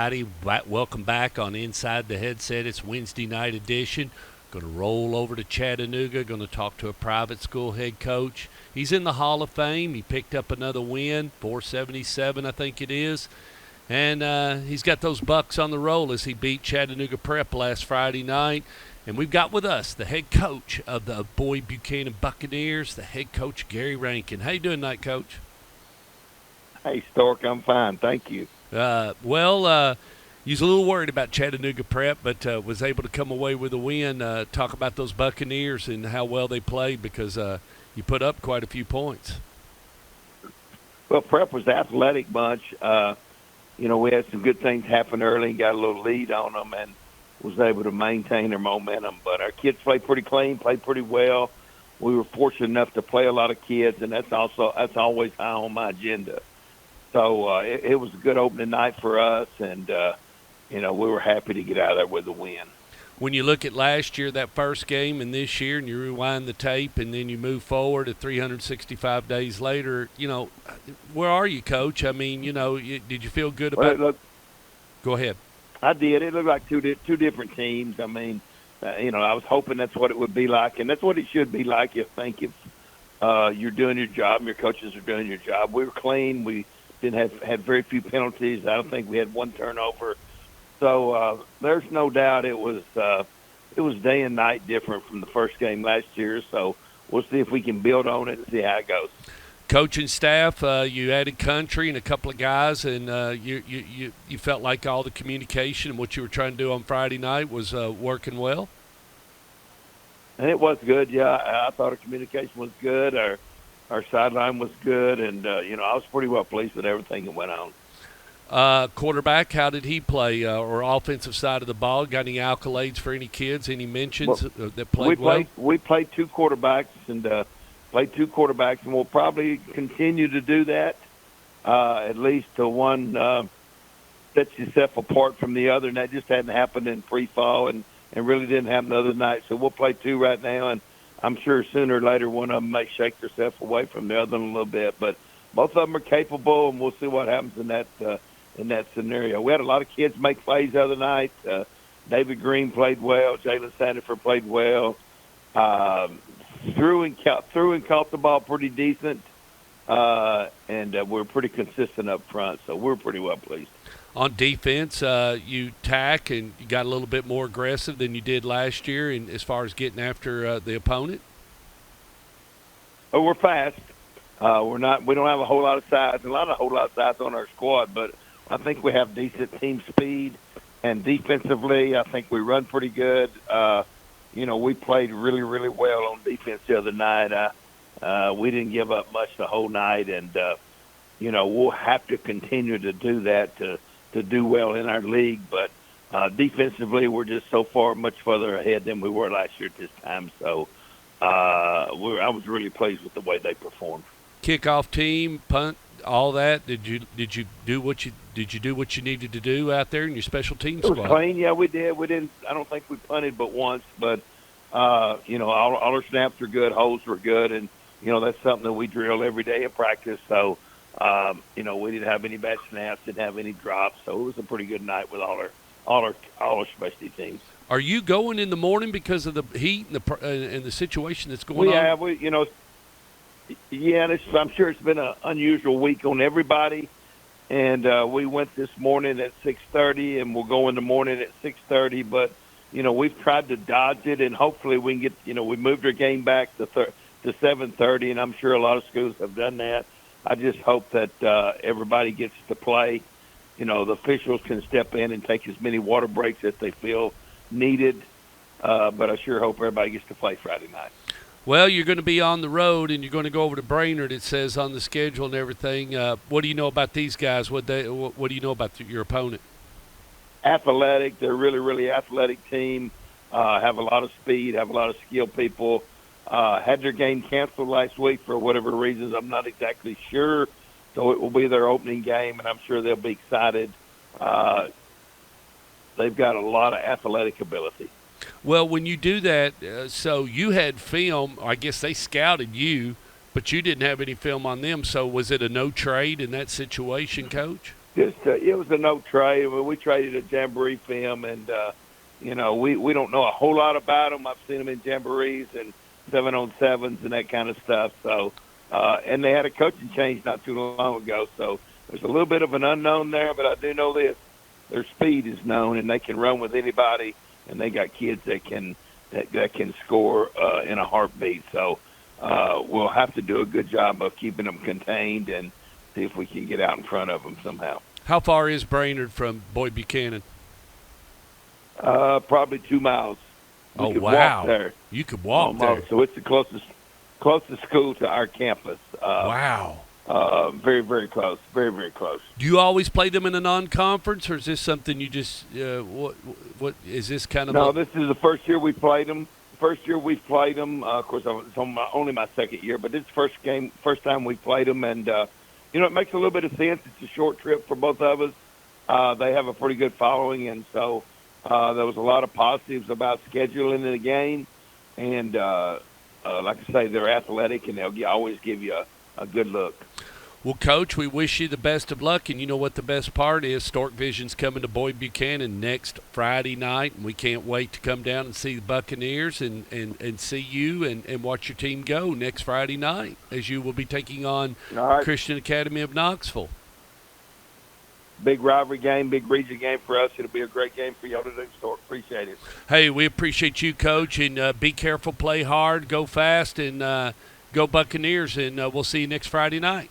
Friday. Welcome back on Inside the Headset. It's Wednesday night edition. Going to roll over to Chattanooga. Going to talk to a private school head coach. He's in the Hall of Fame. He picked up another win, 477, I think it is. And he's got those Bucks on the roll as he beat Chattanooga Prep last Friday night. And we've got with us the head coach of the Boyd Buchanan Buccaneers, the head coach, Gary Rankin. How you doing tonight, Coach? Hey, Stork, I'm fine. Thank you. You was a little worried about Chattanooga Prep, but was able to come away with a win. Talk about those Buccaneers and how well they played because you put up quite a few points. Well, Prep was an athletic bunch. We had some good things happen early and got a little lead on them and was able to maintain their momentum. But our kids played pretty clean, played pretty well. We were fortunate enough to play a lot of kids, and that's always high on my agenda. So it was a good opening night for us, and, we were happy to get out of there with a win. When you look at last year, that first game, and this year, and you rewind the tape, and then you move forward at 365 days later, where are you, Coach? I mean, did you feel good about Go ahead. I did. It looked like two different teams. I mean, I was hoping that's what it would be like, and that's what it should be like. If you're doing your job and your coaches are doing your job. We were clean. We didn't had very few penalties. I don't think we had one turnover. So there's no doubt it was day and night different from the first game last year. So we'll see if we can build on it and see how it goes. Coaching staff, you added Country and a couple of guys, and you felt like all the communication and what you were trying to do on Friday night was working well? And it was good, yeah. I thought our communication was good. Our sideline was good, and, I was pretty well pleased with everything that went on. Quarterback, how did he play, or offensive side of the ball? Got any accolades for any kids, any mentions that played well? We played two quarterbacks, and we'll probably continue to do that, at least till one sets yourself apart from the other, and that just hadn't happened in free fall and really didn't happen the other night. So we'll play two right now, and I'm sure sooner or later one of them may shake themselves away from the other one a little bit. But both of them are capable, and we'll see what happens in that scenario. We had a lot of kids make plays the other night. David Green played well. Jalen Sandiford played well. Threw and caught the ball pretty decent, and we're pretty consistent up front, so we're pretty well pleased. On defense, you tack and you got a little bit more aggressive than you did last year, and as far as getting after the opponent. Oh, we're fast. We don't have a whole lot of size, on our squad, but I think we have decent team speed, and defensively, I think we run pretty good. We played really, really well on defense the other night. We didn't give up much the whole night, and we'll have to continue to do that to do well in our league. But defensively, we're just so far much further ahead than we were last year at this time. So I was really pleased with the way they performed. Kickoff team, punt, all that. Did you do what you needed to do out there in your special teams squad? It was clean, yeah, we did. We didn't. I don't think we punted but once, but all our snaps were good, holes were good, and that's something that we drill every day in practice. So we didn't have any bad snaps, didn't have any drops, so it was a pretty good night with all our specialty teams. Are you going in the morning because of the heat and the situation that's going on? I'm sure it's been an unusual week on everybody. And we went this morning at 6:30, and we'll go in the morning at 6:30. But, we've tried to dodge it, and hopefully we can get, we moved our game back to 7:30, and I'm sure a lot of schools have done that. I just hope that everybody gets to play. The officials can step in and take as many water breaks as they feel needed. But I sure hope everybody gets to play Friday night. Well, you're going to be on the road, and you're going to go over to Brainerd, it says, on the schedule and everything. What do you know about these guys? What do you know about your opponent? Athletic. They're a really, really athletic team. Have a lot of speed, have a lot of skilled people. Had their game canceled last week for whatever reasons. I'm not exactly sure. So it will be their opening game, and I'm sure they'll be excited. They've got a lot of athletic ability. Well, when you do that, so you had film. I guess they scouted you, but you didn't have any film on them. So was it a no trade in that situation, Coach? Just it was a no trade. We traded a jamboree for him, and we don't know a whole lot about him. I've seen him in jamborees and 7-on-7s and that kind of stuff. So, and they had a coaching change not too long ago, so there's a little bit of an unknown there. But I do know this: their speed is known, and they can run with anybody, and they got kids that can score in a heartbeat. So we'll have to do a good job of keeping them contained and see if we can get out in front of them somehow. How far is Brainerd from Boyd Buchanan? Probably 2 miles. Oh, could wow. Walk there. You could walk Almost. there. So it's the closest school to our campus. Wow. Very, very close. Very, very close. Do you always play them in a non-conference, or is this something you just what is this kind of? No, this is the first year we played them. First year we played them. Of course, it's only my second year, but this first time we played them, and it makes a little bit of sense. It's a short trip for both of us. They have a pretty good following, and so there was a lot of positives about scheduling the game. And like I say, they're athletic, and they'll always give you a good look. Well, Coach, we wish you the best of luck, and you know what the best part is? Stork Vision's coming to Boyd Buchanan next Friday night, and we can't wait to come down and see the Buccaneers and see you and watch your team go next Friday night, as you will be taking on Christian Academy of Knoxville. Big rivalry game, big region game for us. It'll be a great game for y'all to do, Stork. Appreciate it. Hey, we appreciate you, Coach, and be careful, play hard, go fast, and go Buccaneers, and we'll see you next Friday night.